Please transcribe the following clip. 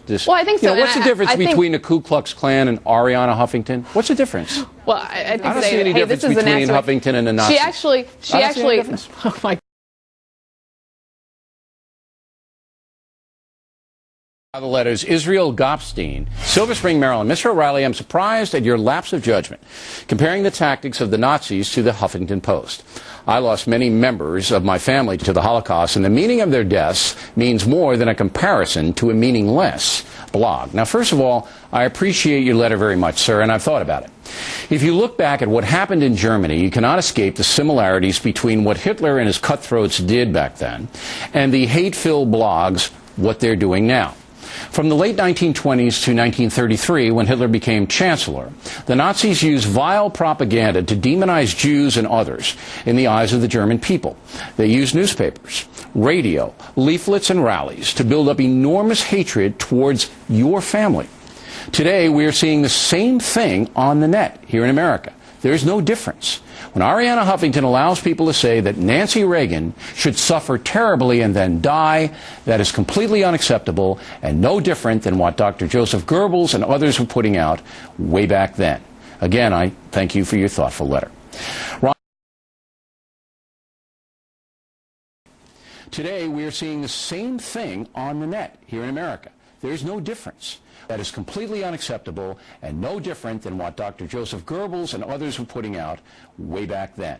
Well, I think so. What's the difference between the Ku Klux Klan and Arianna Huffington? What's the difference? Well, I don't see any difference between Huffington and the Nazis. She actually, oh my. The letters, Israel Gopstein, Silver Spring, Maryland. Mr. O'Reilly, I'm surprised at your lapse of judgment, comparing the tactics of the Nazis to the Huffington Post. I lost many members of my family to the Holocaust, and the meaning of their deaths means more than a comparison to a meaningless blog. Now, first of all, I appreciate your letter very much, sir, and I've thought about it. If you look back at what happened in Germany, you cannot escape the similarities between what Hitler and his cutthroats did back then and the hate-filled blogs, what they're doing now. From the late 1920s to 1933, when Hitler became chancellor, the Nazis used vile propaganda to demonize Jews and others in the eyes of the German people. They used newspapers, radio, leaflets, and rallies to build up enormous hatred towards your family. Today, we are seeing the same thing on the net here in America. There's no difference. When Arianna Huffington allows people to say that Nancy Reagan should suffer terribly and then die, that is completely unacceptable and no different than what Dr. Joseph Goebbels and others were putting out way back then. Again, I thank you for your thoughtful letter. Today, we are seeing the same thing on the net here in America. There's no difference. That is completely unacceptable and no different than what Dr. Joseph Goebbels and others were putting out way back then.